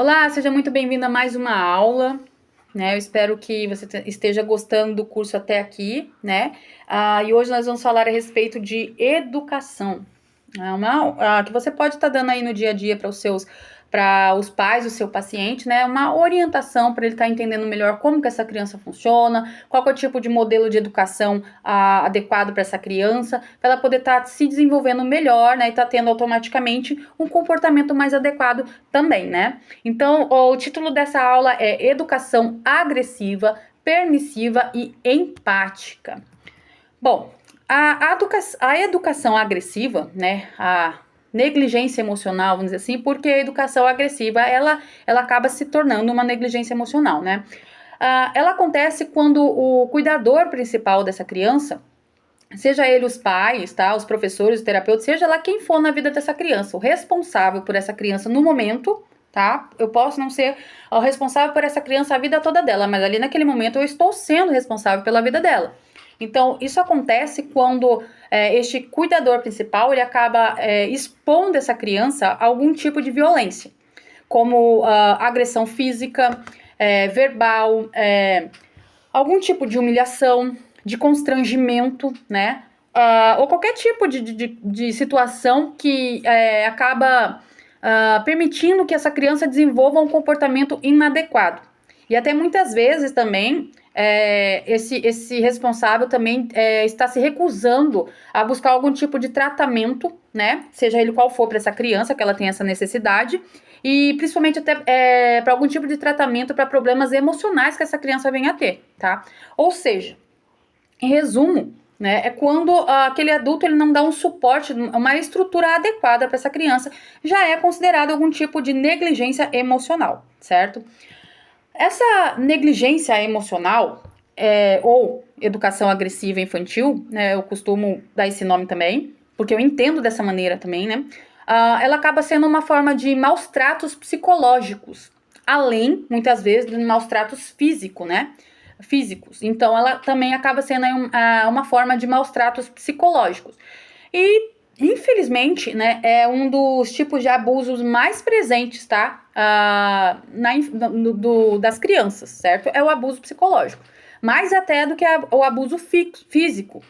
Olá, seja muito bem-vindo a mais uma aula, né? Eu espero que você esteja gostando do curso até aqui, né? E hoje nós vamos falar a respeito de educação. Que você pode estar dando aí no dia a dia para os pais do seu paciente, né? Uma orientação para ele estar entendendo melhor como que essa criança funciona, qual que é o tipo de modelo de educação adequado para essa criança, para ela poder estar se desenvolvendo melhor, né? E estar tendo automaticamente um comportamento mais adequado também, né? Então, o título dessa aula é Educação Agressiva, Permissiva e Empática. Bom, a educação agressiva, né, a negligência emocional, vamos dizer assim, porque a educação agressiva, ela acaba se tornando uma negligência emocional, né? Ela acontece quando o cuidador principal dessa criança, seja ele os pais, tá, os professores, os terapeutas, seja lá quem for na vida dessa criança, o responsável por essa criança no momento, tá? Eu posso não ser o responsável por essa criança a vida toda dela, mas ali naquele momento eu estou sendo responsável pela vida dela. Então, isso acontece quando este cuidador principal, ele acaba expondo essa criança a algum tipo de violência, como agressão física, verbal, algum tipo de humilhação, de constrangimento, né? Ou qualquer tipo de situação que acaba permitindo que essa criança desenvolva um comportamento inadequado. E até muitas vezes também esse responsável também está se recusando a buscar algum tipo de tratamento, né? Seja ele qual for para essa criança, que ela tem essa necessidade, e principalmente até para algum tipo de tratamento para problemas emocionais que essa criança venha a ter, tá? Ou seja, em resumo, né, é quando aquele adulto ele não dá um suporte, uma estrutura adequada para essa criança, já é considerado algum tipo de negligência emocional, certo? Essa negligência emocional ou educação agressiva infantil, né, eu costumo dar esse nome também, porque eu entendo dessa maneira também, né? Ela acaba sendo uma forma de maus tratos psicológicos, além, muitas vezes, de maus tratos físicos. Então, ela também acaba sendo uma forma de maus tratos psicológicos. E, infelizmente, né, é um dos tipos de abusos mais presentes, tá? Das crianças, certo? É o abuso psicológico. Mais até do que o abuso físico.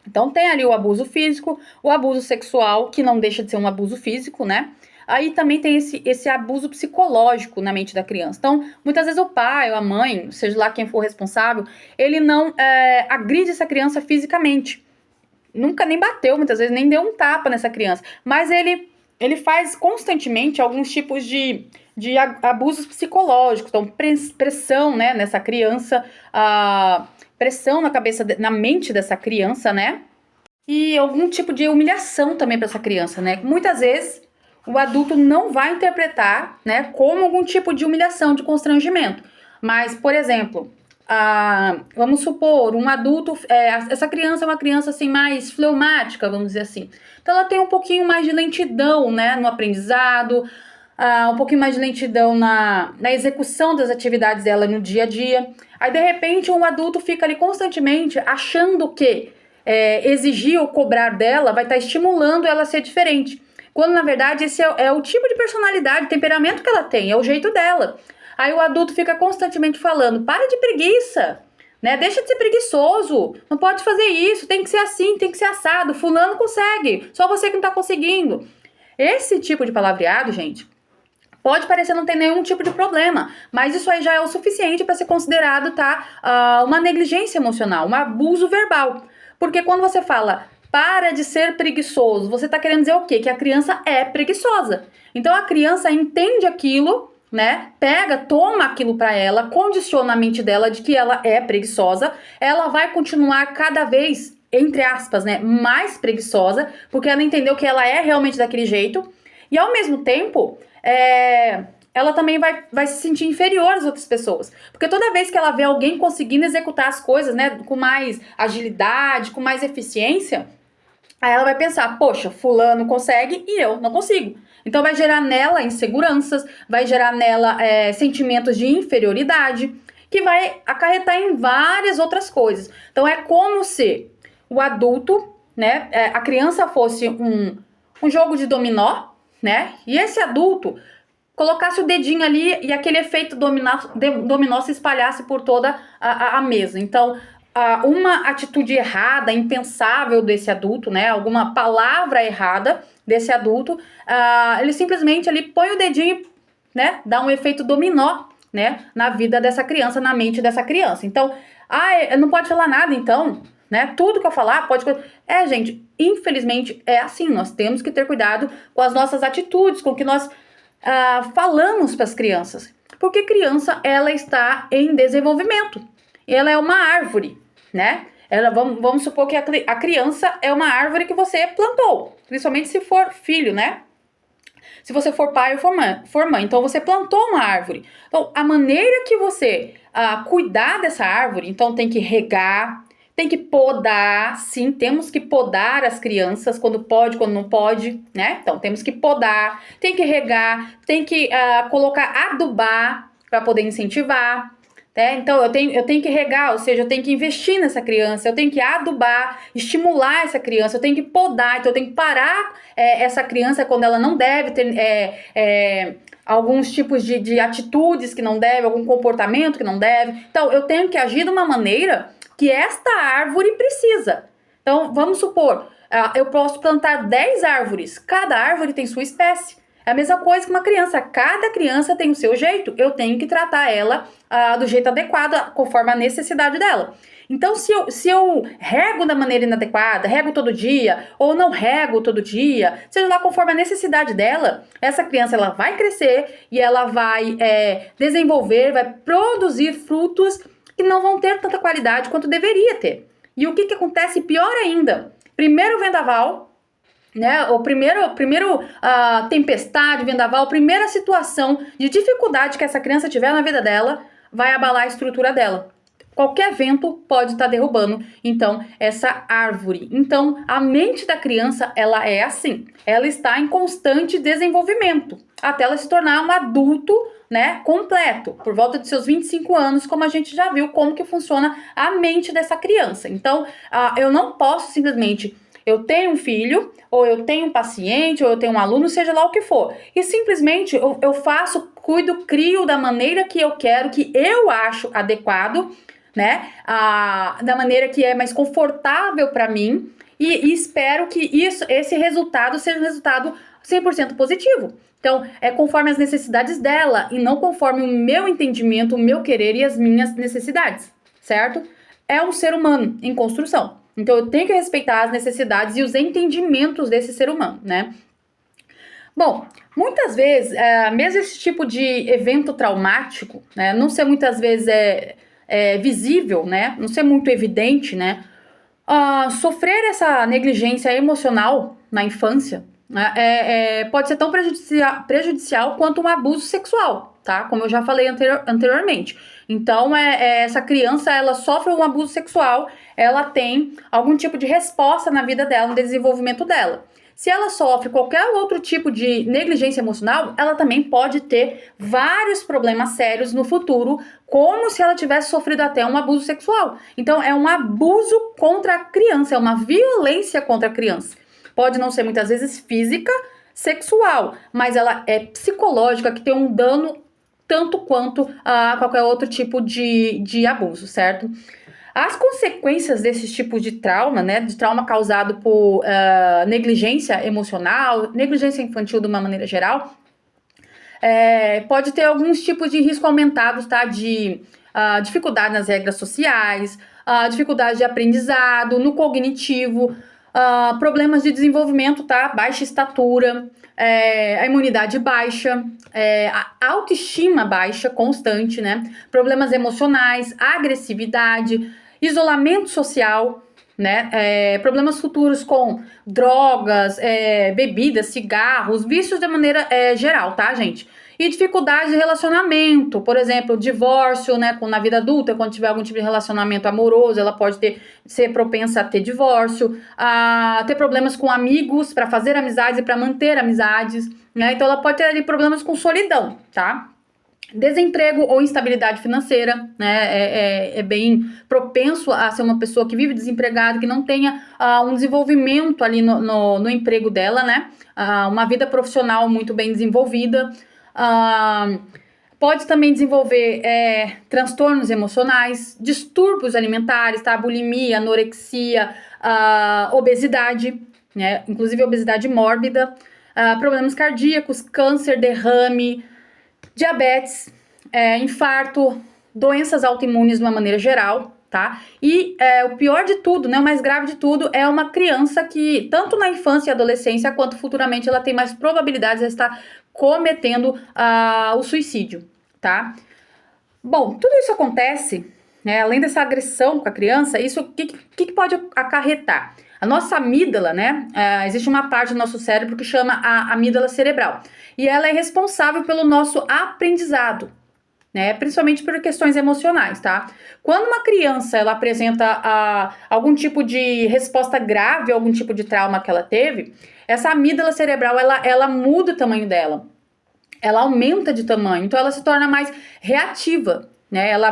Então, tem ali o abuso físico, o abuso sexual, que não deixa de ser um abuso físico, né? Aí também tem esse abuso psicológico na mente da criança. Então, muitas vezes o pai ou a mãe, seja lá quem for responsável, ele não agride essa criança fisicamente. Nunca nem bateu, muitas vezes, nem deu um tapa nessa criança. Mas ele faz constantemente alguns tipos de abusos psicológicos. Então, pressão, né, nessa criança, pressão na mente dessa criança, né? E algum tipo de humilhação também para essa criança, né? Muitas vezes o adulto não vai interpretar, né, como algum tipo de humilhação, de constrangimento. Mas, por exemplo, vamos supor, um adulto, essa criança é uma criança assim mais fleumática, vamos dizer assim. Então ela tem um pouquinho mais de lentidão, né, no aprendizado, um pouquinho mais de lentidão na execução das atividades dela no dia a dia. Aí de repente um adulto fica ali constantemente achando que exigir ou cobrar dela vai estar estimulando ela a ser diferente. Quando na verdade esse é o tipo de personalidade, temperamento que ela tem, é o jeito dela. Aí o adulto fica constantemente falando, para de preguiça, né? Deixa de ser preguiçoso, não pode fazer isso, tem que ser assim, tem que ser assado, fulano consegue, só você que não tá conseguindo. Esse tipo de palavreado, gente, pode parecer não ter nenhum tipo de problema, mas isso aí já é o suficiente para ser considerado, tá, uma negligência emocional, um abuso verbal. Porque quando você fala para de ser preguiçoso, você tá querendo dizer o quê? Que a criança é preguiçosa. Então a criança entende aquilo, né? Pega, toma aquilo para ela, condiciona a mente dela de que ela é preguiçosa, ela vai continuar cada vez, entre aspas, né, mais preguiçosa, porque ela entendeu que ela é realmente daquele jeito, e ao mesmo tempo, ela também vai se sentir inferior às outras pessoas. Porque toda vez que ela vê alguém conseguindo executar as coisas, né, com mais agilidade, com mais eficiência, aí ela vai pensar, poxa, fulano consegue e eu não consigo. Então vai gerar nela inseguranças, vai gerar nela sentimentos de inferioridade, que vai acarretar em várias outras coisas. Então é como se o adulto, né, a criança fosse um jogo de dominó, né? E esse adulto colocasse o dedinho ali e aquele efeito dominó se espalhasse por toda a mesa. Então, uma atitude errada, impensável desse adulto, né? Alguma palavra errada desse adulto, ele simplesmente ali põe o dedinho, né? Dá um efeito dominó, né? Na vida dessa criança, na mente dessa criança. Então, não pode falar nada, então, né? Tudo que eu falar pode... gente, infelizmente é assim. Nós temos que ter cuidado com as nossas atitudes, com o que nós falamos para as crianças. Porque criança, ela está em desenvolvimento. Ela é uma árvore, né? Vamos supor que a criança é uma árvore que você plantou, principalmente se for filho, né? Se você for pai ou for mãe, então você plantou uma árvore. Então, a maneira que você cuidar dessa árvore, então tem que regar, tem que podar, sim, temos que podar as crianças, quando pode, quando não pode, né? Então, temos que podar, tem que regar, tem que colocar, adubar, para poder incentivar. Então, eu tenho que regar, ou seja, eu tenho que investir nessa criança, eu tenho que adubar, estimular essa criança, eu tenho que podar, então eu tenho que parar essa criança quando ela não deve ter alguns tipos de atitudes que não deve, algum comportamento que não deve. Então, eu tenho que agir de uma maneira que esta árvore precisa. Então, vamos supor, eu posso plantar 10 árvores, cada árvore tem sua espécie. É a mesma coisa que uma criança, cada criança tem o seu jeito, eu tenho que tratar ela do jeito adequado, conforme a necessidade dela. Então, se eu rego da maneira inadequada, rego todo dia, ou não rego todo dia, seja lá conforme a necessidade dela, essa criança ela vai crescer e ela vai desenvolver, vai produzir frutos que não vão ter tanta qualidade quanto deveria ter. E o que acontece pior ainda? Primeiro vendaval, né? O primeiro tempestade, vendaval, primeira situação de dificuldade que essa criança tiver na vida dela, vai abalar a estrutura dela. Qualquer vento pode estar derrubando, então, essa árvore. Então, a mente da criança, ela é assim. Ela está em constante desenvolvimento, até ela se tornar um adulto, né, completo, por volta de seus 25 anos, como a gente já viu como que funciona a mente dessa criança. Então, eu não posso simplesmente... Eu tenho um filho, ou eu tenho um paciente, ou eu tenho um aluno, seja lá o que for. E simplesmente eu faço, cuido, crio da maneira que eu quero, que eu acho adequado, né? Da maneira que é mais confortável para mim. E espero que esse resultado seja um resultado 100% positivo. Então, é conforme as necessidades dela e não conforme o meu entendimento, o meu querer e as minhas necessidades, certo? É um ser humano em construção. Então, eu tenho que respeitar as necessidades e os entendimentos desse ser humano, né? Bom, muitas vezes, mesmo esse tipo de evento traumático, né, não ser muitas vezes visível, né, não ser muito evidente, né, sofrer essa negligência emocional na infância, né, pode ser tão prejudicial quanto um abuso sexual, tá? Como eu já falei anteriormente. Então, essa criança, ela sofre um abuso sexual, ela tem algum tipo de resposta na vida dela, no desenvolvimento dela. Se ela sofre qualquer outro tipo de negligência emocional, ela também pode ter vários problemas sérios no futuro, como se ela tivesse sofrido até um abuso sexual. Então, é um abuso contra a criança, é uma violência contra a criança. Pode não ser muitas vezes física, sexual, mas ela é psicológica, que tem um dano tanto quanto qualquer outro tipo de abuso, certo? As consequências desses tipos de trauma, né, de trauma causado por negligência emocional, negligência infantil de uma maneira geral, pode ter alguns tipos de risco aumentados, tá, de dificuldade nas regras sociais, dificuldade de aprendizado, no cognitivo, problemas de desenvolvimento, tá, baixa estatura, a imunidade baixa, a autoestima baixa, constante, né, problemas emocionais, agressividade, isolamento social, né, problemas futuros com drogas, bebidas, cigarros, vícios de maneira geral, tá, gente? E dificuldade de relacionamento, por exemplo, divórcio, né, na vida adulta, quando tiver algum tipo de relacionamento amoroso, ela pode ser propensa a ter divórcio, a ter problemas com amigos, para fazer amizades e para manter amizades, né, então ela pode ter ali problemas com solidão, tá? Desemprego ou instabilidade financeira, né, é bem propenso a ser uma pessoa que vive desempregada, que não tenha um desenvolvimento ali no emprego dela, né, uma vida profissional muito bem desenvolvida, Pode também desenvolver transtornos emocionais, distúrbios alimentares, tá? Bulimia, anorexia, obesidade, né? Inclusive obesidade mórbida, problemas cardíacos, câncer, derrame, diabetes, infarto, doenças autoimunes de uma maneira geral, tá? E o pior de tudo, né, o mais grave de tudo, é uma criança que, tanto na infância e adolescência, quanto futuramente, ela tem mais probabilidades de estar cometendo o suicídio, tá? Bom, tudo isso acontece, né, além dessa agressão com a criança, isso o que pode acarretar? A nossa amígdala, né, existe uma parte do nosso cérebro que chama a amígdala cerebral, e ela é responsável pelo nosso aprendizado, né, principalmente por questões emocionais, tá? Quando uma criança, ela apresenta algum tipo de resposta grave, algum tipo de trauma que ela teve, essa amígdala cerebral, ela muda o tamanho dela, ela aumenta de tamanho, então ela se torna mais reativa, né? Ela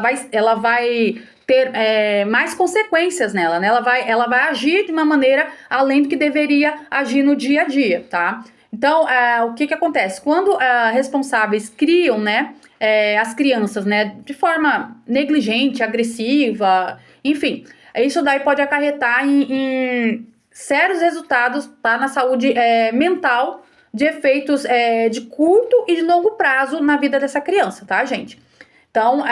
vai ter mais consequências nela, né? Ela vai agir de uma maneira além do que deveria agir no dia a dia, tá? Então, o que acontece? Quando responsáveis criam, né, as crianças, né, de forma negligente, agressiva, enfim, isso daí pode acarretar em sérios resultados, tá, na saúde mental, de efeitos de curto e de longo prazo na vida dessa criança, tá, gente? Então,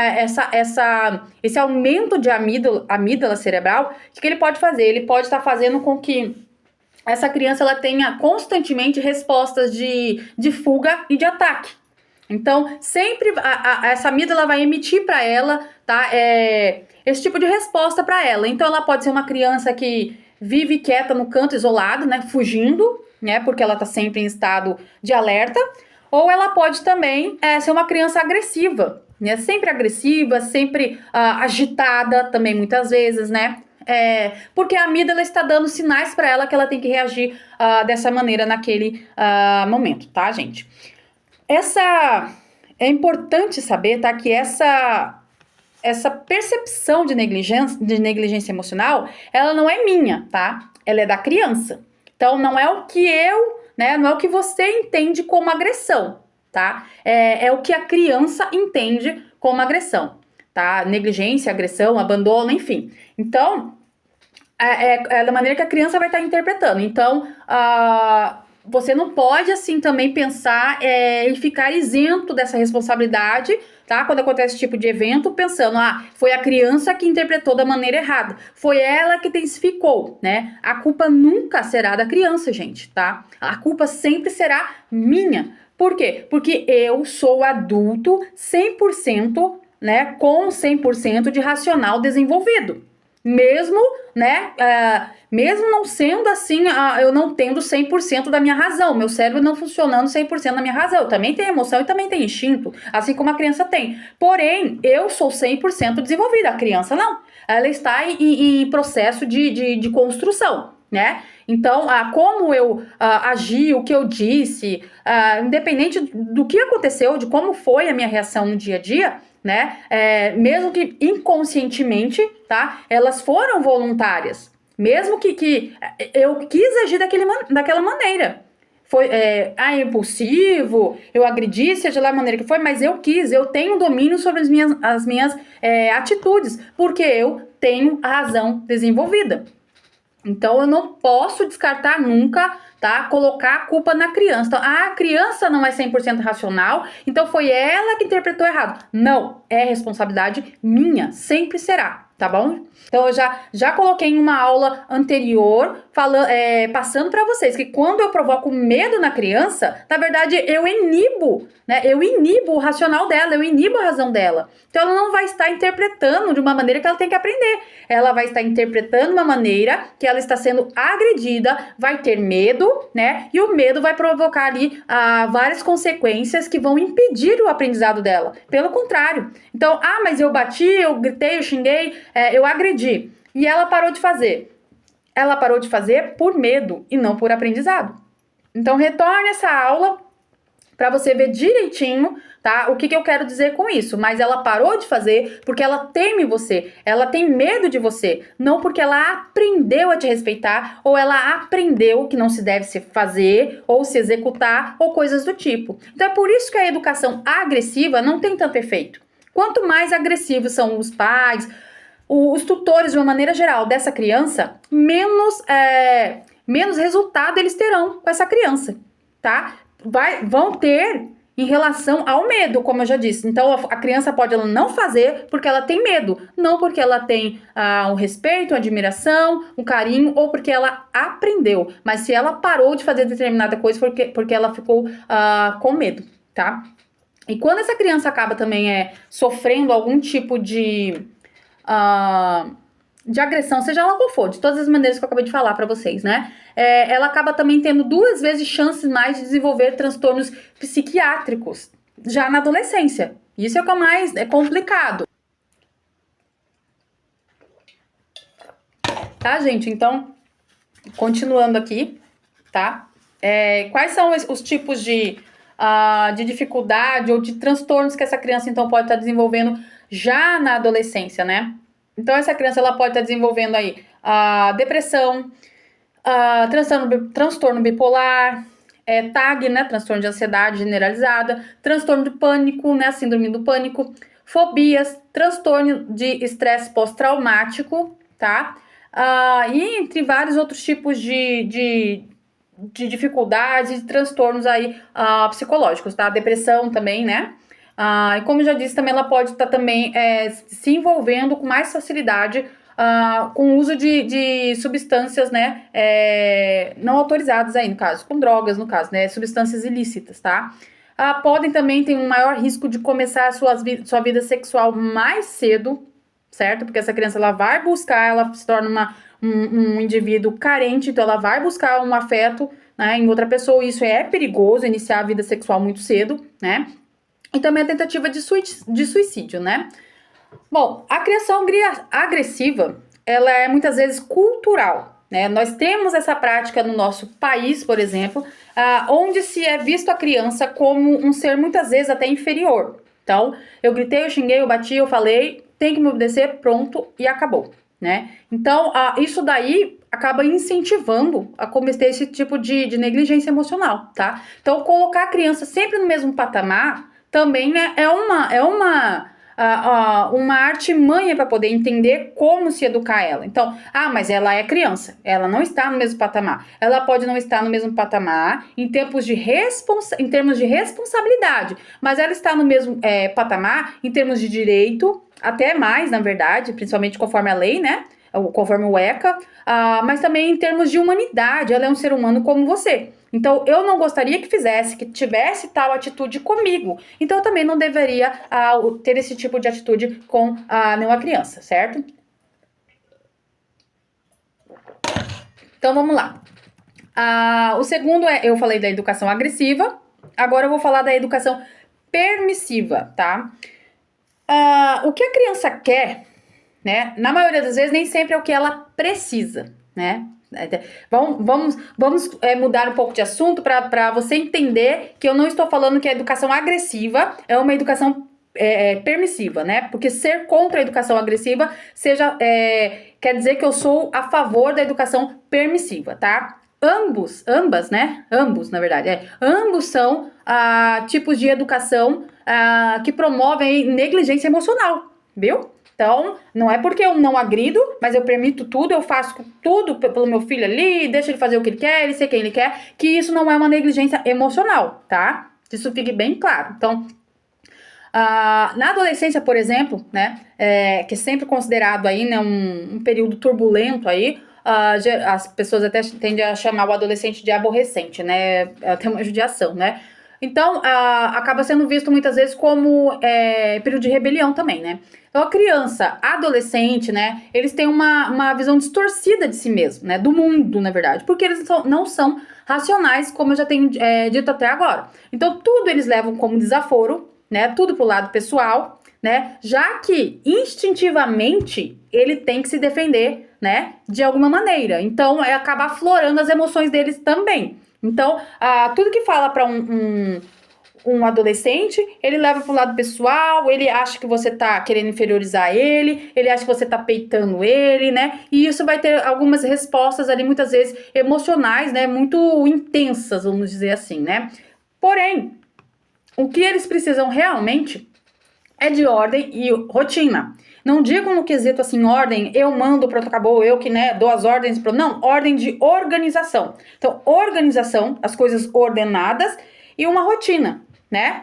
esse aumento de amígdala cerebral, o que ele pode fazer? Ele pode estar fazendo com que essa criança ela tenha constantemente respostas de fuga e de ataque. Então, sempre essa amígdala vai emitir para ela, tá, esse tipo de resposta para ela. Então, ela pode ser uma criança que vive quieta no canto isolado, né, fugindo, né, porque ela está sempre em estado de alerta. Ou ela pode também ser uma criança agressiva, né, sempre agressiva, sempre agitada também muitas vezes, né. Porque a amígdala está dando sinais para ela que ela tem que reagir dessa maneira naquele momento, tá, gente? É importante saber, tá, que essa percepção de negligência emocional, ela não é minha, tá? Ela é da criança. Então, não é o que não é o que você entende como agressão, tá? É o que a criança entende como agressão, tá? Negligência, agressão, abandono, enfim. Então, é da maneira que a criança vai estar interpretando. Então, você não pode, assim, também pensar e ficar isento dessa responsabilidade, tá? Quando acontece esse tipo de evento, pensando, foi a criança que interpretou da maneira errada. Foi ela que intensificou, né? A culpa nunca será da criança, gente, tá? A culpa sempre será minha. Por quê? Porque eu sou adulto 100%, né? Com 100% de racional desenvolvido. Mesmo, né, mesmo não sendo assim, eu não tendo 100% da minha razão, meu cérebro não funcionando 100% da minha razão, eu também tenho emoção e também tenho instinto, assim como a criança tem. Porém, eu sou 100% desenvolvida, a criança não. Ela está em processo de construção, né? Então, como eu agi, o que eu disse, independente do que aconteceu, de como foi a minha reação no dia a dia, né? Mesmo que inconscientemente, tá? Elas foram voluntárias. Mesmo que eu quis agir daquela maneira. Foi impulsivo, eu agredi, seja lá a maneira que foi, mas eu quis, eu tenho domínio sobre as minhas atitudes, porque eu tenho a razão desenvolvida. Então, eu não posso descartar nunca, tá? Colocar a culpa na criança. Então, a criança não é 100% racional, então foi ela que interpretou errado. Não, é responsabilidade minha, sempre será, tá bom? Então, eu já coloquei em uma aula anterior, passando para vocês que quando eu provoco medo na criança, na verdade, eu inibo, né? Eu inibo o racional dela, eu inibo a razão dela. Então, ela não vai estar interpretando de uma maneira que ela tem que aprender. Ela vai estar interpretando uma maneira que ela está sendo agredida, vai ter medo, né? E o medo vai provocar ali várias consequências que vão impedir o aprendizado dela. Pelo contrário. Então, mas eu bati, eu gritei, eu xinguei, eu agredi. E ela parou de fazer. Ela parou de fazer por medo e não por aprendizado. Então, retorne essa aula para você ver direitinho, tá? O que que eu quero dizer com isso? Mas ela parou de fazer porque ela teme você, ela tem medo de você, não porque ela aprendeu a te respeitar ou ela aprendeu que não se deve se fazer ou se executar ou coisas do tipo. Então é por isso que a educação agressiva não tem tanto efeito. Quanto mais agressivos são os pais, os tutores de uma maneira geral dessa criança, menos resultado eles terão com essa criança, tá? Vão ter em relação ao medo, como eu já disse. Então, a criança pode ela não fazer porque ela tem medo, não porque ela tem um respeito, uma admiração, um carinho, ou porque ela aprendeu. Mas se ela parou de fazer determinada coisa, porque ela ficou com medo, tá? E quando essa criança acaba também sofrendo algum tipo de agressão, seja lá qual for, de todas as maneiras que eu acabei de falar pra vocês, né? Ela acaba também tendo 2 vezes chances mais de desenvolver transtornos psiquiátricos já na adolescência. Isso é o que mais é complicado. Tá, gente? Então, continuando aqui, tá? Quais são os tipos de dificuldade ou de transtornos que essa criança, então, pode estar desenvolvendo já na adolescência, né? Então, essa criança ela pode estar desenvolvendo aí depressão, transtorno bipolar, TAG, né, transtorno de ansiedade generalizada, transtorno de pânico, né, síndrome do pânico, fobias, transtorno de estresse pós-traumático, tá? E entre vários outros tipos de dificuldades, de transtornos aí psicológicos, tá? Depressão também, né? E como eu já disse, também ela pode estar também se envolvendo com mais facilidade com o uso de substâncias, né, não autorizadas aí, no caso, com drogas, no caso, né, substâncias ilícitas, tá? Podem também ter um maior risco de começar a sua vida sexual mais cedo, certo? Porque essa criança, ela vai buscar, ela se torna um indivíduo carente, então ela vai buscar um afeto, né, em outra pessoa, e isso é perigoso, iniciar a vida sexual muito cedo, né? E também a tentativa de suicídio, né? Bom, a criação agressiva, ela é muitas vezes cultural, né? Nós temos essa prática no nosso país, por exemplo, onde se é visto a criança como um ser muitas vezes até inferior. Então, eu gritei, eu xinguei, eu bati, eu falei, tem que me obedecer, pronto, e acabou, né? Então, isso daí acaba incentivando a cometer esse tipo de negligência emocional, tá? Então, colocar a criança sempre no mesmo patamar também, né, é uma artimanha para poder entender como se educar ela. Então, mas ela é criança, ela não está no mesmo patamar. Ela pode não estar no mesmo patamar em termos de responsabilidade, mas ela está no mesmo patamar em termos de direito, até mais, na verdade, principalmente conforme a lei, né? Conforme o ECA, mas também em termos de humanidade, ela é um ser humano como você. Então, eu não gostaria que tivesse tal atitude comigo. Então, eu também não deveria ter esse tipo de atitude com nenhuma criança, certo? Então, vamos lá. O segundo eu falei da educação agressiva. Agora eu vou falar da educação permissiva, tá? O que a criança quer, né? Na maioria das vezes, nem sempre é o que ela precisa, né? Vamos mudar um pouco de assunto para você entender que eu não estou falando que a educação agressiva é uma educação permissiva, né? Porque ser contra a educação agressiva quer dizer que eu sou a favor da educação permissiva, tá? Ambos, na verdade, ambos são tipos de educação que promovem negligência emocional, viu? Então, não é porque eu não agrido, mas eu permito tudo, eu faço tudo pelo meu filho ali, deixo ele fazer o que ele quer, ele ser quem ele quer, que isso não é uma negligência emocional, tá? Isso fique bem claro. Então, na adolescência, por exemplo, né, que é sempre considerado aí, né, um período turbulento aí, as pessoas até tendem a chamar o adolescente de aborrecente, né, até uma judiação, né? Então, acaba sendo visto muitas vezes como período de rebelião também, né? Então, a criança, adolescente, né, eles têm uma visão distorcida de si mesmo, né, do mundo, na verdade, porque eles não são racionais, como eu já tenho dito até agora. Então, tudo eles levam como desaforo, né, tudo pro lado pessoal, né, já que instintivamente ele tem que se defender, né, de alguma maneira. Então, acaba aflorando as emoções deles também. Então, tudo que fala para um adolescente, ele leva pro lado pessoal, ele acha que você tá querendo inferiorizar ele acha que você tá peitando ele, né? E isso vai ter algumas respostas ali, muitas vezes, emocionais, né? Muito intensas, vamos dizer assim, né? Porém, o que eles precisam realmente é de ordem e rotina. Não digo no quesito assim, ordem, eu mando, pronto, acabou, eu que, né, dou as ordens, pronto. Não, ordem de organização. Então, organização, as coisas ordenadas e uma rotina, né?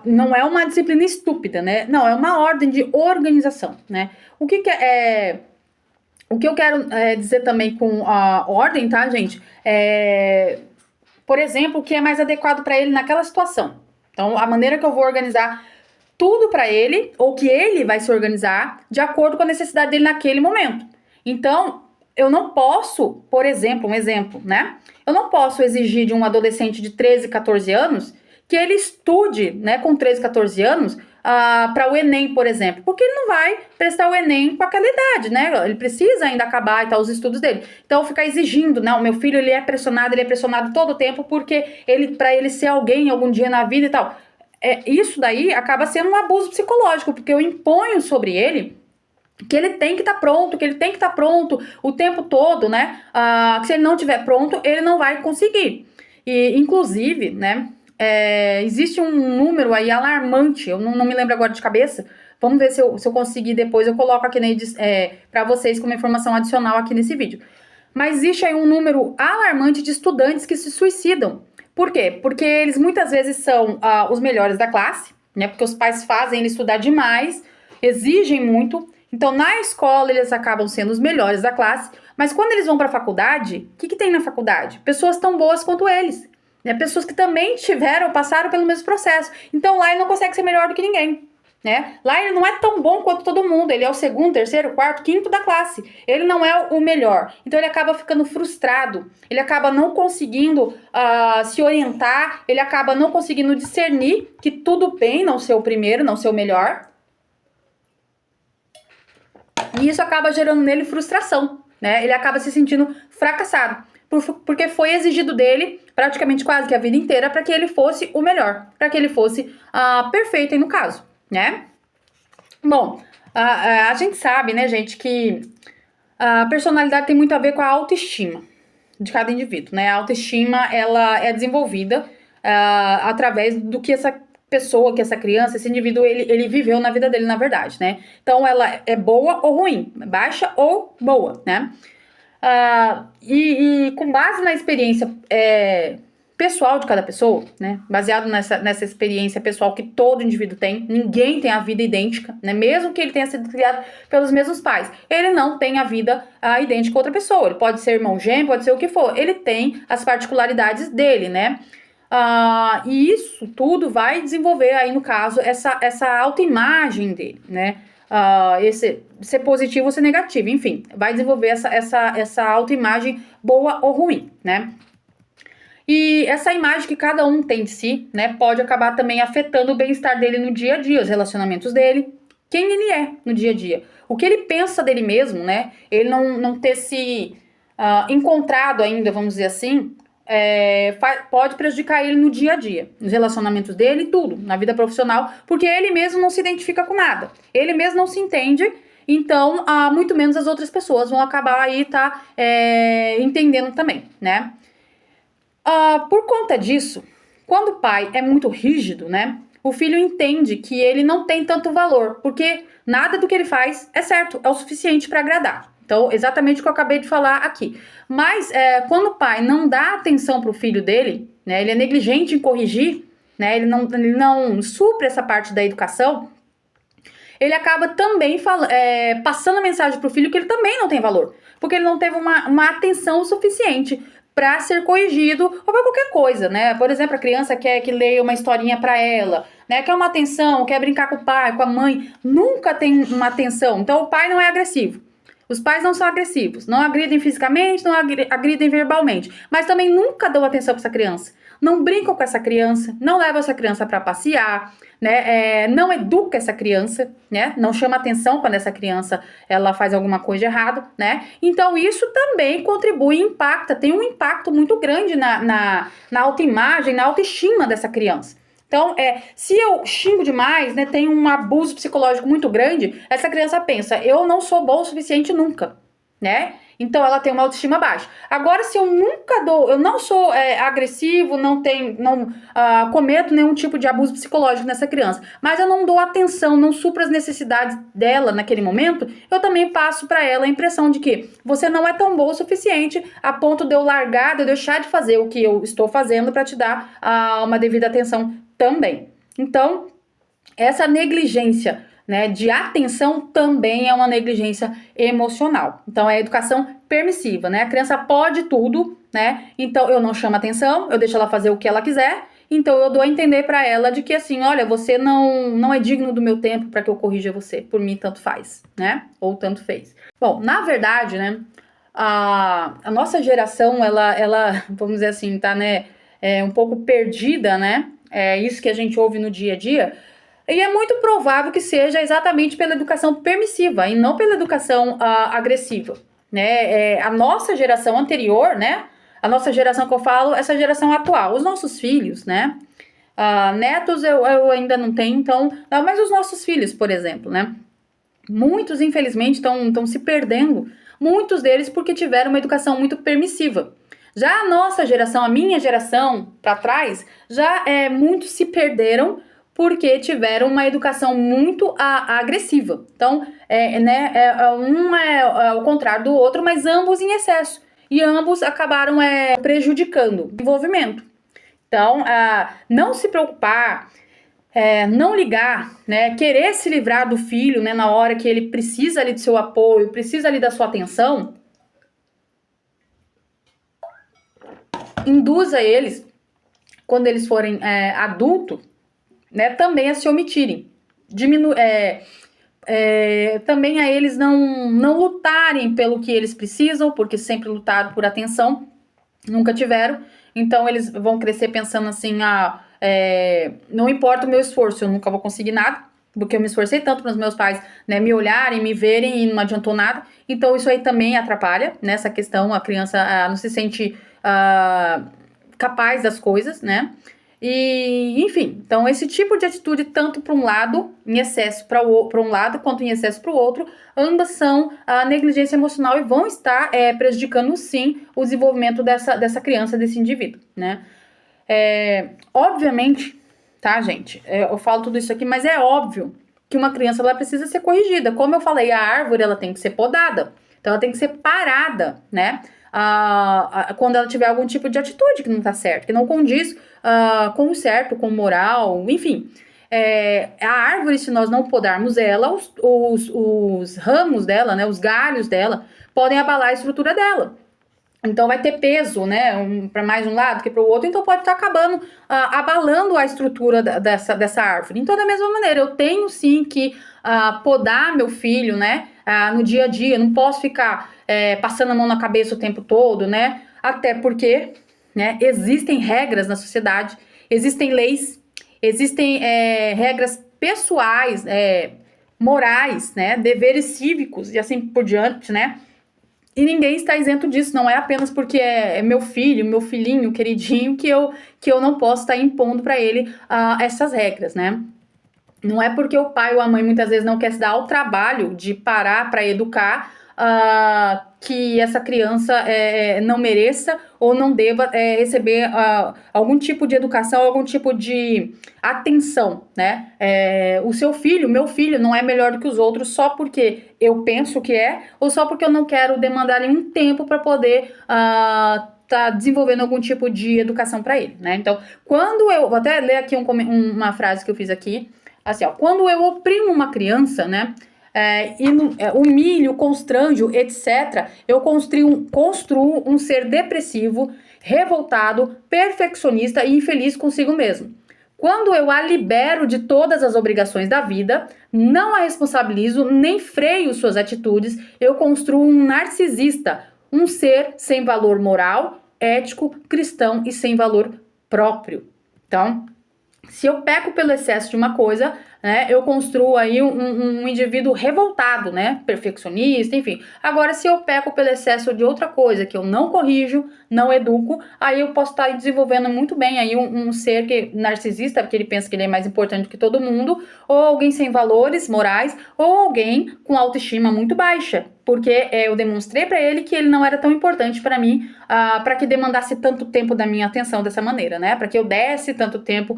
Não é uma disciplina estúpida, né? Não, é uma ordem de organização, né? O que eu quero dizer também com a ordem, tá, gente? Por exemplo, o que é mais adequado para ele naquela situação. Então, a maneira que eu vou organizar tudo para ele, ou que ele vai se organizar de acordo com a necessidade dele naquele momento. Então, eu não posso, por exemplo, um exemplo, né? Eu não posso exigir de um adolescente de 13, 14 anos que ele estude, né, com 13, 14 anos, para o Enem, por exemplo, porque ele não vai prestar o Enem com aquela idade, né? Ele precisa ainda acabar e tal os estudos dele. Então, ficar exigindo, não, meu filho ele é pressionado todo o tempo porque para ele ser alguém algum dia na vida e tal. Isso daí acaba sendo um abuso psicológico, porque eu imponho sobre ele que ele tem que estar pronto, o tempo todo, né? Que se ele não estiver pronto, ele não vai conseguir. E, inclusive, né? Existe um número aí alarmante, eu não me lembro agora de cabeça. Vamos ver se eu conseguir depois, eu coloco aqui para vocês como informação adicional aqui nesse vídeo. Mas existe aí um número alarmante de estudantes que se suicidam. Por quê? Porque eles muitas vezes são os melhores da classe, né? Porque os pais fazem ele estudar demais, exigem muito. Então, na escola, eles acabam sendo os melhores da classe. Mas quando eles vão para a faculdade, o que tem na faculdade? Pessoas tão boas quanto eles, né? Pessoas que também passaram pelo mesmo processo. Então, lá ele não consegue ser melhor do que ninguém. Né? Lá ele não é tão bom quanto todo mundo, ele é o segundo, terceiro, quarto, quinto da classe, ele não é o melhor, então ele acaba ficando frustrado, ele acaba não conseguindo se orientar, ele acaba não conseguindo discernir que tudo bem não ser o primeiro, não ser o melhor, e isso acaba gerando nele frustração, né? Ele acaba se sentindo fracassado, porque foi exigido dele praticamente quase que a vida inteira para que ele fosse o melhor, para que ele fosse perfeito aí no caso, né? Bom, a gente sabe, né, gente, que a personalidade tem muito a ver com a autoestima de cada indivíduo, né? A autoestima, ela é desenvolvida através do que essa pessoa, que essa criança, esse indivíduo, ele viveu na vida dele, na verdade, né? Então, ela é boa ou ruim, baixa ou boa, né? E com base na experiência pessoal de cada pessoa, né? Baseado nessa experiência pessoal que todo indivíduo tem, ninguém tem a vida idêntica, né? Mesmo que ele tenha sido criado pelos mesmos pais, ele não tem a vida idêntica a outra pessoa. Ele pode ser irmão gêmeo, pode ser o que for. Ele tem as particularidades dele, né? E isso tudo vai desenvolver aí, no caso, essa autoimagem dele, né? Ser positivo ou ser negativo, enfim, vai desenvolver essa autoimagem boa ou ruim, né? E essa imagem que cada um tem de si, né, pode acabar também afetando o bem-estar dele no dia a dia, os relacionamentos dele, quem ele é no dia a dia. O que ele pensa dele mesmo, né, ele não ter se encontrado ainda, vamos dizer assim, pode prejudicar ele no dia a dia, nos relacionamentos dele e tudo, na vida profissional, porque ele mesmo não se identifica com nada, ele mesmo não se entende, então, muito menos as outras pessoas vão acabar aí, entendendo também, né. Por conta disso, quando o pai é muito rígido, né, o filho entende que ele não tem tanto valor, porque nada do que ele faz é certo, é o suficiente para agradar. Então, exatamente o que eu acabei de falar aqui. Mas, quando o pai não dá atenção para o filho dele, né, ele é negligente em corrigir, né, ele não supre essa parte da educação, ele acaba também passando a mensagem para o filho que ele também não tem valor, porque ele não teve uma atenção suficiente para ser corrigido ou para qualquer coisa, né? Por exemplo, a criança quer que leia uma historinha para ela, né? Quer uma atenção, quer brincar com o pai, com a mãe, nunca tem uma atenção. Então, o pai não é agressivo. Os pais não são agressivos, não agridem fisicamente, não agridem verbalmente, mas também nunca dão atenção para essa criança. Não brincam com essa criança, não levam essa criança para passear, né? Não educa essa criança, né? Não chama atenção quando essa criança ela faz alguma coisa errada, né? Então isso também contribui e tem um impacto muito grande na autoimagem, na autoestima dessa criança, Então, se eu xingo demais, né, tem um abuso psicológico muito grande, essa criança pensa, eu não sou bom o suficiente nunca, né? Então ela tem uma autoestima baixa. Agora, se eu nunca eu não sou agressivo, não cometo nenhum tipo de abuso psicológico nessa criança, mas eu não dou atenção, não supro as necessidades dela naquele momento, eu também passo para ela a impressão de que você não é tão bom o suficiente a ponto de eu largar, de eu deixar de fazer o que eu estou fazendo para te dar uma devida atenção também. Então, essa negligência, né, de atenção também é uma negligência emocional. Então, é a educação permissiva, né? A criança pode tudo, né? Então, eu não chamo atenção, eu deixo ela fazer o que ela quiser. Então, eu dou a entender para ela de que, assim, olha, você não é digno do meu tempo para que eu corrija você. Por mim, tanto faz, né? Ou tanto fez. Bom, na verdade, né, a nossa geração, ela, vamos dizer assim, tá, né, um pouco perdida, né? É isso que a gente ouve no dia a dia. E é muito provável que seja exatamente pela educação permissiva e não pela educação agressiva, né? A nossa geração anterior, né? A nossa geração que eu falo, essa geração atual, os nossos filhos, né? Netos eu ainda não tenho, então, mas os nossos filhos, por exemplo, né? Muitos, infelizmente, estão se perdendo, muitos deles porque tiveram uma educação muito permissiva. Já a nossa geração, a minha geração para trás, já muitos se perderam porque tiveram uma educação muito agressiva. Então, um é ao contrário do outro, mas ambos em excesso. E ambos acabaram prejudicando o desenvolvimento. Então, não se preocupar, não ligar, né, querer se livrar do filho, né, na hora que ele precisa ali do seu apoio, precisa ali da sua atenção, induza eles, quando eles forem adultos, né, também a se omitirem. Também a eles não lutarem pelo que eles precisam, porque sempre lutaram por atenção, nunca tiveram. Então eles vão crescer pensando assim, não importa o meu esforço, eu nunca vou conseguir nada, porque eu me esforcei tanto para os meus pais, né, me olharem, me verem e não adiantou nada. Então isso aí também atrapalha nessa questão, a criança não se sente capaz das coisas, né? E, enfim, então esse tipo de atitude, tanto para um lado, em excesso para um lado, quanto em excesso para o outro, ambas são a negligência emocional e vão estar prejudicando, sim, o desenvolvimento dessa criança, desse indivíduo, né? Obviamente, tá, gente? Eu falo tudo isso aqui, mas é óbvio que uma criança ela precisa ser corrigida. Como eu falei, a árvore ela tem que ser podada, então ela tem que ser parada, né? Quando ela tiver algum tipo de atitude que não tá certo, que não condiz com o certo, com o moral, enfim. A árvore, se nós não podarmos ela, os ramos dela, né, os galhos dela, podem abalar a estrutura dela. Então vai ter peso, né, para mais um lado que para o outro, então pode estar acabando abalando a estrutura dessa árvore. Então, da mesma maneira, eu tenho sim que podar meu filho, né, no dia a dia, não posso ficar passando a mão na cabeça o tempo todo, né, até porque, né, existem regras na sociedade, existem leis, existem regras pessoais, morais, né, deveres cívicos e assim por diante, né. E ninguém está isento disso, não é apenas porque é meu filho, meu filhinho, queridinho, que eu não posso estar impondo para ele essas regras, né? Não é porque o pai ou a mãe muitas vezes não quer se dar ao trabalho de parar para educar que essa criança não mereça ou não deva receber algum tipo de educação, algum tipo de atenção, né? O seu filho, meu filho, não é melhor do que os outros só porque eu penso que ou só porque eu não quero demandar nenhum tempo para poder tá desenvolvendo algum tipo de educação para ele, né? Então, vou até ler aqui uma frase que eu fiz aqui, assim, ó, quando eu oprimo uma criança, né, humilho, constranjo, etc., eu construo um ser depressivo, revoltado, perfeccionista e infeliz consigo mesmo. Quando eu a libero de todas as obrigações da vida, não a responsabilizo, nem freio suas atitudes, eu construo um narcisista, um ser sem valor moral, ético, cristão e sem valor próprio. Então, se eu peco pelo excesso de uma coisa, né, eu construo aí um indivíduo revoltado, né, perfeccionista, enfim. Agora, se eu peco pelo excesso de outra coisa, que eu não corrijo, não educo, aí eu posso estar desenvolvendo muito bem aí um ser narcisista, porque ele pensa que ele é mais importante que todo mundo, ou alguém sem valores morais, ou alguém com autoestima muito baixa, porque eu demonstrei para ele que ele não era tão importante para mim, para que demandasse tanto tempo da minha atenção dessa maneira, né, para que eu desse tanto tempo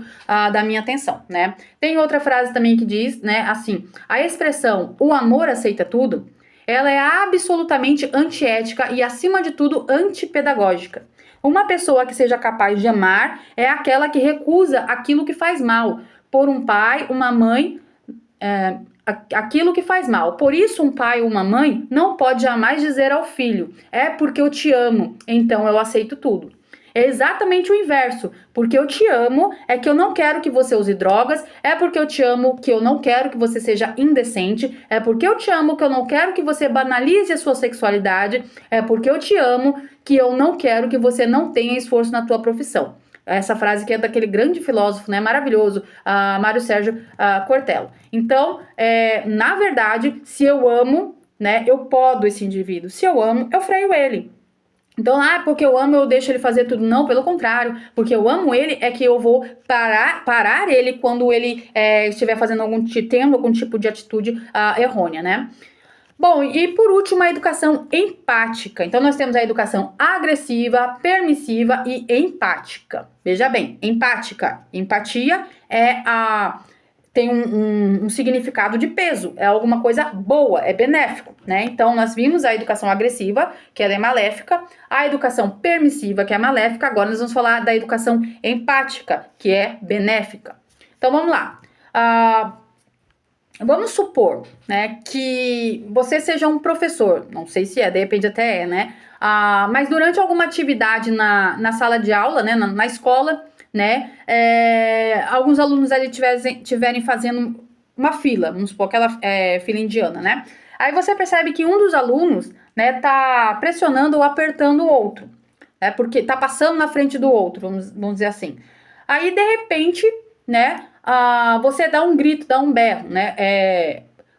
da minha atenção, né. Tem outra frase também que diz, né, assim, a expressão "o amor aceita tudo", ela é absolutamente antiética e, acima de tudo, antipedagógica. Uma pessoa que seja capaz de amar é aquela que recusa aquilo que faz mal, por um pai, uma mãe, aquilo que faz mal. Por isso, um pai ou uma mãe não pode jamais dizer ao filho: é porque eu te amo, então eu aceito tudo. É exatamente o inverso. Porque eu te amo, é que eu não quero que você use drogas, é porque eu te amo que eu não quero que você seja indecente, é porque eu te amo que eu não quero que você banalize a sua sexualidade, é porque eu te amo que eu não quero que você não tenha esforço na tua profissão. Essa frase que é daquele grande filósofo, né, maravilhoso, Mário Sérgio Cortella. Então, na verdade, se eu amo, né, eu podo esse indivíduo. Se eu amo, eu freio ele. Então, porque eu amo, eu deixo ele fazer tudo. Não, pelo contrário. Porque eu amo ele, é que eu vou parar ele quando ele estiver tendo algum tipo de atitude errônea, né? Bom, e por último, a educação empática. Então, nós temos a educação agressiva, permissiva e empática. Veja bem, empática. Empatia tem um significado de peso, é alguma coisa boa, é benéfico, né? Então, nós vimos a educação agressiva, que ela é maléfica, a educação permissiva, que é maléfica, agora nós vamos falar da educação empática, que é benéfica. Então, vamos lá. Vamos supor, né, que você seja um professor, não sei se de repente até né? Mas durante alguma atividade na sala de aula, né, na escola, né, alguns alunos ali tiverem fazendo uma fila, vamos supor aquela fila indiana, né? Aí você percebe que um dos alunos, né, tá pressionando ou apertando o outro, né, porque tá passando na frente do outro, vamos dizer assim. Aí, de repente, né, você dá um grito, dá um berro, né,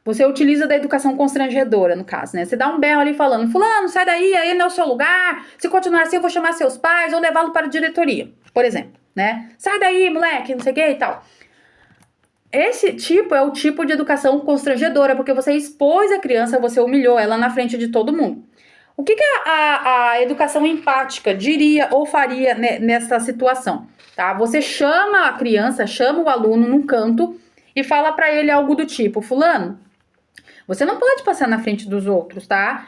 você utiliza da educação constrangedora, no caso, né? Você dá um berro ali falando: fulano, sai daí, aí não é o seu lugar, se continuar assim eu vou chamar seus pais ou levá-lo para a diretoria, por exemplo, né? Sai daí, moleque, não sei o que e tal. Esse tipo é o tipo de educação constrangedora, porque você expôs a criança, você humilhou ela na frente de todo mundo. O que a educação empática diria ou faria nessa situação? Tá? Você chama a criança, chama o aluno num canto e fala para ele algo do tipo: fulano, você não pode passar na frente dos outros, tá?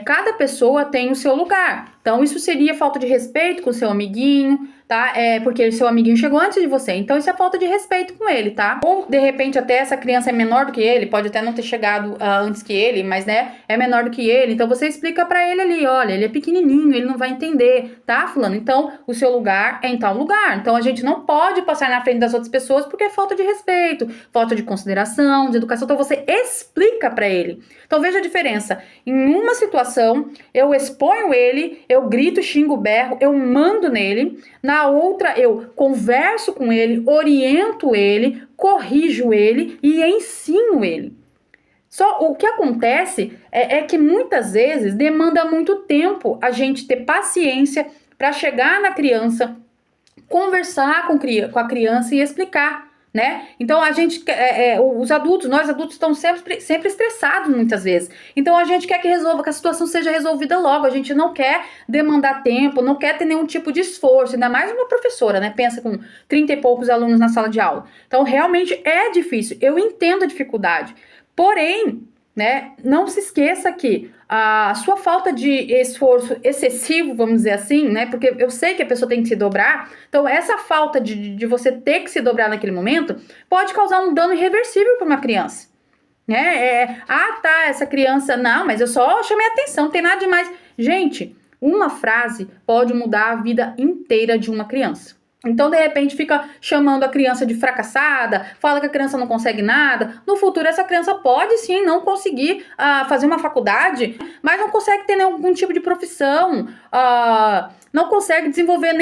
Cada pessoa tem o seu lugar. Então, isso seria falta de respeito com o seu amiguinho, tá? Porque o seu amiguinho chegou antes de você. Então, isso é falta de respeito com ele, tá? Ou, de repente, até essa criança é menor do que ele, pode até não ter chegado antes que ele, mas, né, é menor do que ele. Então, você explica pra ele ali: olha, ele é pequenininho, ele não vai entender, tá, fulano? Então, o seu lugar é em tal lugar. Então, a gente não pode passar na frente das outras pessoas porque é falta de respeito, falta de consideração, de educação. Então, você explica pra ele. Então, veja a diferença. Em uma situação, eu exponho ele, eu grito, xingo, berro, eu mando nele. Na outra, eu converso com ele, oriento ele, corrijo ele e ensino ele. Só o que acontece é que muitas vezes demanda muito tempo a gente ter paciência para chegar na criança, conversar com a criança e explicar, né? Então a gente, nós adultos estamos sempre estressados muitas vezes. Então a gente quer que a situação seja resolvida logo. A gente não quer demandar tempo, não quer ter nenhum tipo de esforço, ainda mais uma professora, né? Pensa com 30 e poucos alunos na sala de aula. Então realmente é difícil. Eu entendo a dificuldade. Porém, né, não se esqueça que a sua falta de esforço excessivo, vamos dizer assim, né, porque eu sei que a pessoa tem que se dobrar, então essa falta de você ter que se dobrar naquele momento pode causar um dano irreversível para uma criança, né? Essa criança, não, mas eu só chamei atenção, não tem nada demais. Gente, uma frase pode mudar a vida inteira de uma criança. Então, de repente, fica chamando a criança de fracassada, fala que a criança não consegue nada. No futuro, essa criança pode, sim, não conseguir fazer uma faculdade, mas não consegue ter nenhum tipo de profissão, não consegue desenvolver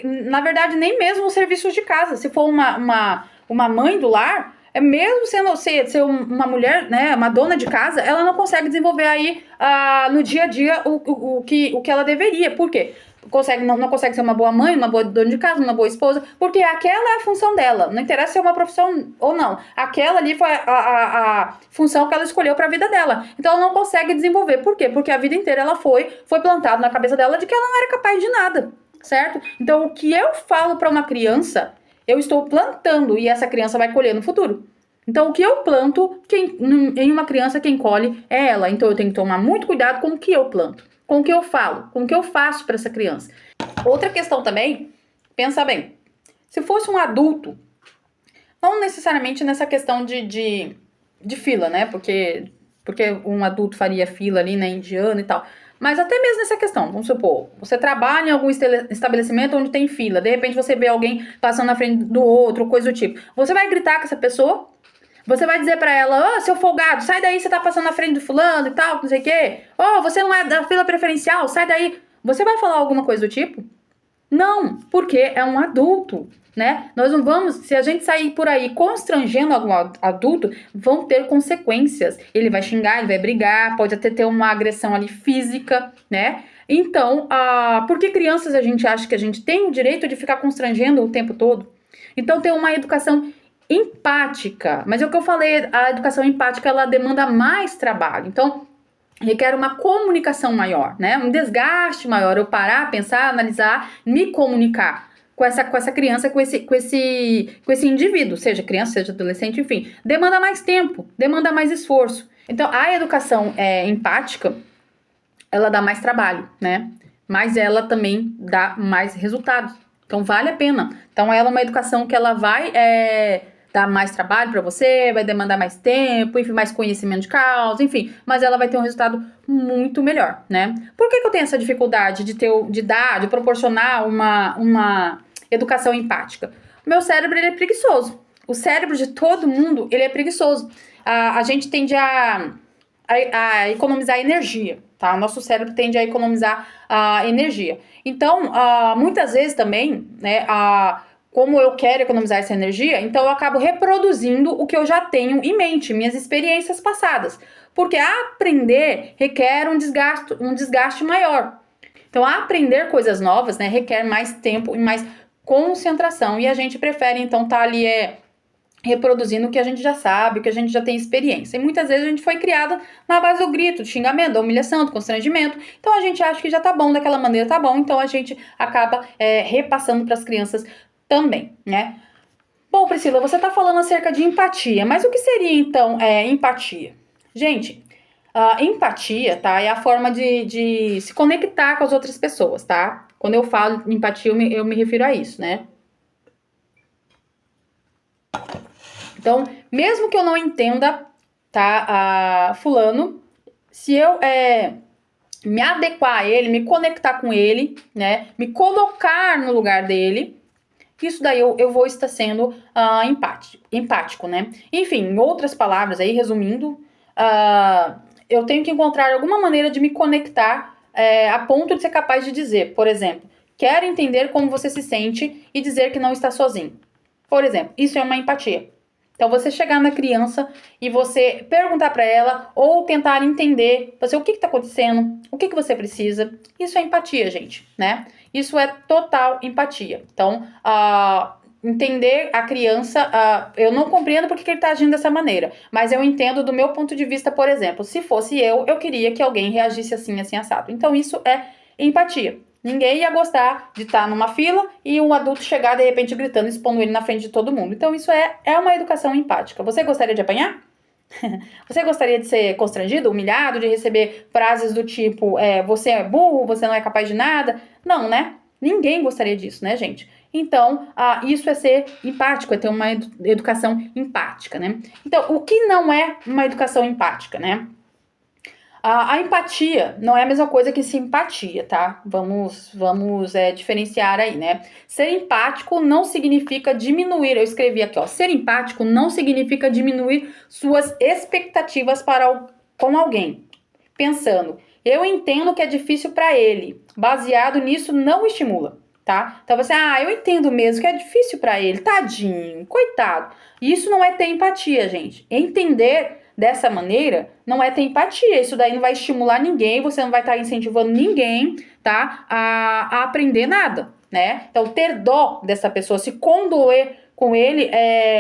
na verdade, nem mesmo os serviços de casa. Se for uma mãe do lar, mesmo ser uma mulher, né, uma dona de casa, ela não consegue desenvolver aí no dia a dia o que ela deveria. Por quê? Não consegue ser uma boa mãe, uma boa dona de casa, uma boa esposa, porque aquela é a função dela. Não interessa se é uma profissão ou não. Aquela ali foi a função que ela escolheu para a vida dela. Então ela não consegue desenvolver. Por quê? Porque a vida inteira ela foi plantado na cabeça dela de que ela não era capaz de nada, certo? Então o que eu falo para uma criança, eu estou plantando e essa criança vai colher no futuro. Então, o que eu planto, em uma criança, quem colhe é ela. Então, eu tenho que tomar muito cuidado com o que eu planto, com o que eu falo, com o que eu faço para essa criança. Outra questão também, pensa bem, se fosse um adulto, não necessariamente nessa questão de fila, né? Porque um adulto faria fila ali, né, indiano e tal. Mas até mesmo nessa questão, vamos supor, você trabalha em algum estabelecimento onde tem fila, de repente você vê alguém passando na frente do outro, coisa do tipo. Você vai gritar com essa pessoa? Você vai dizer pra ela, seu folgado, sai daí, você tá passando na frente do fulano e tal, não sei o quê. Você não é da fila preferencial, sai daí. Você vai falar alguma coisa do tipo? Não, porque é um adulto, né? Nós não vamos, se a gente sair por aí constrangendo algum adulto, vão ter consequências. Ele vai xingar, ele vai brigar, pode até ter uma agressão ali física, né? Então, por que crianças a gente acha que a gente tem o direito de ficar constrangendo o tempo todo? Então, tem uma educação empática, mas é o que eu falei, a educação empática ela demanda mais trabalho, então requer uma comunicação maior, né? Um desgaste maior, eu parar, pensar, analisar, me comunicar com essa criança, com esse indivíduo, seja criança, seja adolescente, enfim, demanda mais tempo, demanda mais esforço. Então a educação empática, ela dá mais trabalho, né? Mas ela também dá mais resultados. Então vale a pena. Então ela é uma educação que ela vai dar mais trabalho para você, vai demandar mais tempo, enfim, mais conhecimento de causa, enfim, mas ela vai ter um resultado muito melhor, né? Por que eu tenho essa dificuldade de proporcionar uma educação empática? O meu cérebro, ele é preguiçoso. O cérebro de todo mundo, ele é preguiçoso. A gente tende a economizar energia, tá? O nosso cérebro tende a economizar energia. Então, muitas vezes também, né, como eu quero economizar essa energia, então eu acabo reproduzindo o que eu já tenho em mente, minhas experiências passadas. Porque aprender requer um desgaste maior. Então, aprender coisas novas, né, requer mais tempo e mais concentração. E a gente prefere, então, estar ali reproduzindo o que a gente já sabe, o que a gente já tem experiência. E muitas vezes a gente foi criada na base do grito, do xingamento, da humilhação, do constrangimento. Então a gente acha que já tá bom daquela maneira, tá bom. Então a gente acaba repassando para as crianças também, né? Bom, Priscila, você tá falando acerca de empatia, mas o que seria então empatia? Gente, empatia, tá? É a forma de se conectar com as outras pessoas, tá? Quando eu falo empatia, eu me refiro a isso, né? Então, mesmo que eu não entenda, tá, fulano, se eu me adequar a ele, me conectar com ele, né, me colocar no lugar dele, isso daí eu vou estar sendo empático, né? Enfim, em outras palavras aí, resumindo, eu tenho que encontrar alguma maneira de me conectar a ponto de ser capaz de dizer, por exemplo, quero entender como você se sente e dizer que não está sozinho. Por exemplo, isso é uma empatia. Então, você chegar na criança e você perguntar para ela ou tentar entender o que está acontecendo, o que você precisa. Isso é empatia, gente, né? Isso é total empatia. Então, entender a criança, eu não compreendo porque ele está agindo dessa maneira, mas eu entendo do meu ponto de vista, por exemplo, se fosse eu queria que alguém reagisse assim, assim, assado. Então, isso é empatia. Ninguém ia gostar de estar numa fila e um adulto chegar de repente gritando, expondo ele na frente de todo mundo. Então isso é uma educação empática. Você gostaria de apanhar? Você gostaria de ser constrangido, humilhado, de receber frases do tipo, você é burro, você não é capaz de nada? Não, né? Ninguém gostaria disso, né, gente? Então, isso é ser empático, é ter uma educação empática, né? Então, o que não é uma educação empática, né? A empatia não é a mesma coisa que simpatia, tá? Vamos diferenciar aí, né? Ser empático não significa diminuir, eu escrevi aqui, ó, ser empático não significa diminuir suas expectativas com alguém. Pensando, eu entendo que é difícil para ele, baseado nisso não estimula. tá? Então você, eu entendo mesmo que é difícil pra ele, tadinho, coitado. Isso não é ter empatia, gente. Entender dessa maneira não é ter empatia. Isso daí não vai estimular ninguém, você não vai estar incentivando ninguém, tá? A aprender nada, né? Então, ter dó dessa pessoa, se condoer com ele,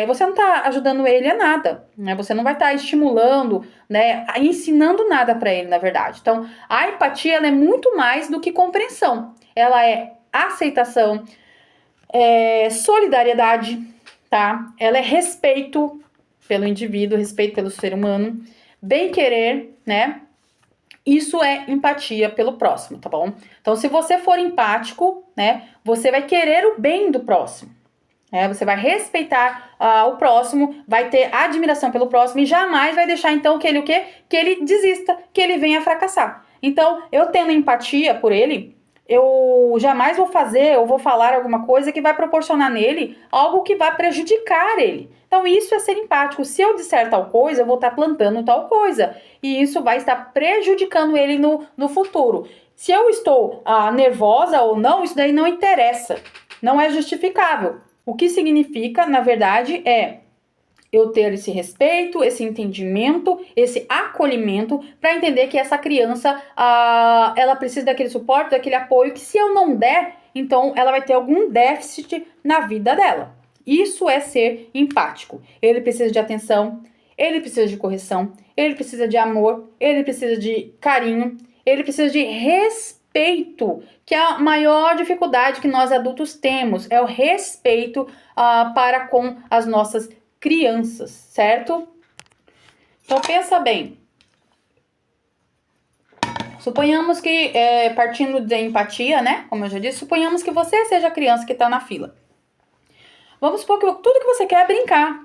você não tá ajudando ele a nada, né? Você não vai estar estimulando, né? Ensinando nada pra ele, na verdade. Então, a empatia, ela é muito mais do que compreensão. Ela é aceitação, solidariedade, tá? Ela é respeito pelo indivíduo, respeito pelo ser humano, bem-querer, né? Isso é empatia pelo próximo, tá bom? Então, se você for empático, né, você vai querer o bem do próximo. Você vai respeitar o próximo, vai ter admiração pelo próximo e jamais vai deixar, então, que ele o quê? Que ele desista, que ele venha a fracassar. Então, eu tendo empatia por ele, eu jamais vou fazer ou vou falar alguma coisa que vai proporcionar nele algo que vai prejudicar ele. Então, isso é ser empático. Se eu disser tal coisa, eu vou estar plantando tal coisa. E isso vai estar prejudicando ele no futuro. Se eu estou nervosa ou não, isso daí não interessa. Não é justificável. O que significa, na verdade, é eu ter esse respeito, esse entendimento, esse acolhimento para entender que essa criança, ela precisa daquele suporte, daquele apoio, que se eu não der, então ela vai ter algum déficit na vida dela. Isso é ser empático. Ele precisa de atenção, ele precisa de correção, ele precisa de amor, ele precisa de carinho, ele precisa de respeito, que é a maior dificuldade que nós adultos temos, é o respeito para com as nossas crianças, certo? Então pensa bem. Suponhamos que, partindo de empatia, né? Como eu já disse, suponhamos que você seja a criança que está na fila. Vamos supor que tudo que você quer é brincar,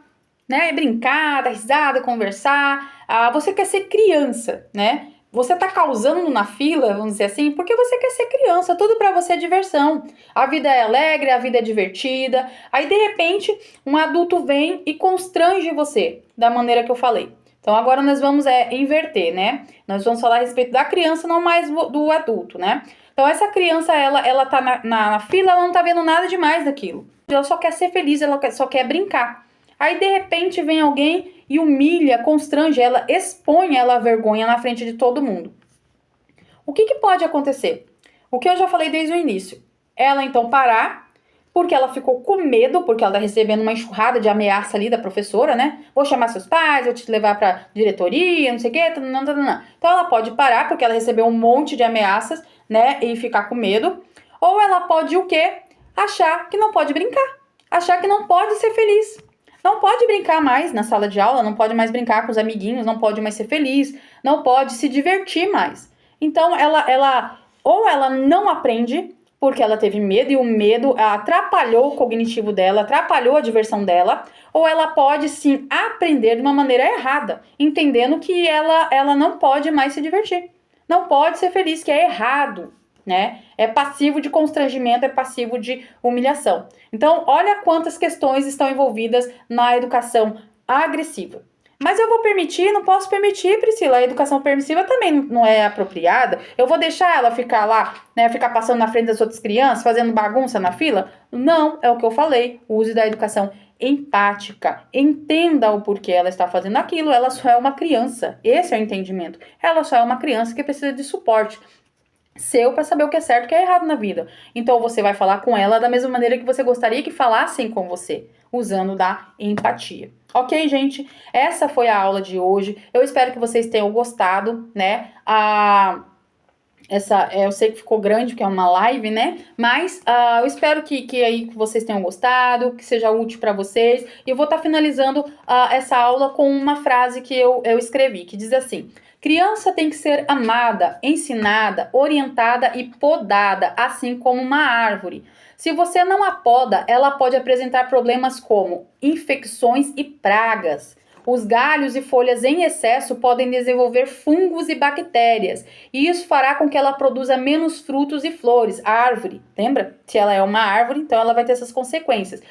né? É brincar, dar risada, conversar. Você quer ser criança, né? Você tá causando na fila, vamos dizer assim, porque você quer ser criança, tudo pra você é diversão. A vida é alegre, a vida é divertida. Aí, de repente, um adulto vem e constrange você, da maneira que eu falei. Então, agora nós vamos inverter, né? Nós vamos falar a respeito da criança, não mais do adulto, né? Então, essa criança, ela tá na fila, ela não tá vendo nada demais daquilo. Ela só quer ser feliz, ela só quer brincar. Aí, de repente, vem alguém e humilha, constrange ela, expõe ela à vergonha na frente de todo mundo. O que pode acontecer? O que eu já falei desde o início. Ela, então, parar, porque ela ficou com medo, porque ela tá recebendo uma enxurrada de ameaça ali da professora, né? Vou chamar seus pais, vou te levar pra diretoria, não sei o quê. Não. Então, ela pode parar, porque ela recebeu um monte de ameaças, né? E ficar com medo. Ou ela pode o quê? Achar que não pode brincar. Achar que não pode ser feliz. Não pode brincar mais na sala de aula, não pode mais brincar com os amiguinhos, não pode mais ser feliz, não pode se divertir mais. Então, ela não aprende porque ela teve medo e o medo atrapalhou o cognitivo dela, atrapalhou a diversão dela, ou ela pode sim aprender de uma maneira errada, entendendo que ela não pode mais se divertir, não pode ser feliz, que é errado. Né? É passivo de constrangimento, é passivo de humilhação. Então, olha quantas questões estão envolvidas na educação agressiva. Mas eu vou permitir? Não posso permitir, Priscila. A educação permissiva também não é apropriada. Eu vou deixar ela ficar lá, né, ficar passando na frente das outras crianças, fazendo bagunça na fila? Não, é o que eu falei. O uso da educação empática. Entenda o porquê ela está fazendo aquilo. Ela só é uma criança. Esse é o entendimento. Ela só é uma criança que precisa de suporte seu para saber o que é certo e o que é errado na vida. Então você vai falar com ela da mesma maneira que você gostaria que falassem com você, usando da empatia. Ok, gente? Essa foi a aula de hoje. Eu espero que vocês tenham gostado, né? Eu sei que ficou grande, porque é uma live, né? Mas eu espero que aí vocês tenham gostado, que seja útil para vocês. E eu vou estar finalizando essa aula com uma frase que eu escrevi, que diz assim: criança tem que ser amada, ensinada, orientada e podada, assim como uma árvore. Se você não a poda, ela pode apresentar problemas como infecções e pragas. Os galhos e folhas em excesso podem desenvolver fungos e bactérias, e isso fará com que ela produza menos frutos e flores. A árvore, lembra? Se ela é uma árvore, então ela vai ter essas consequências.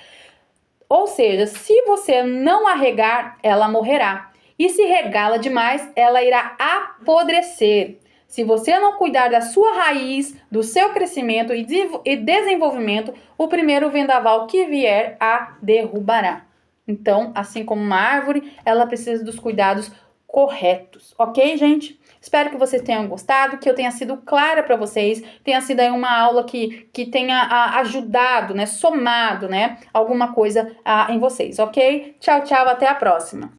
Ou seja, se você não a regar, ela morrerá. E se regá-la demais, ela irá apodrecer. Se você não cuidar da sua raiz, do seu crescimento e desenvolvimento, o primeiro vendaval que vier a derrubará. Então, assim como uma árvore, ela precisa dos cuidados corretos, ok, gente? Espero que vocês tenham gostado, que eu tenha sido clara para vocês, tenha sido aí uma aula que tenha ajudado, né, somado, né, alguma coisa em vocês, ok? Tchau, tchau, até a próxima!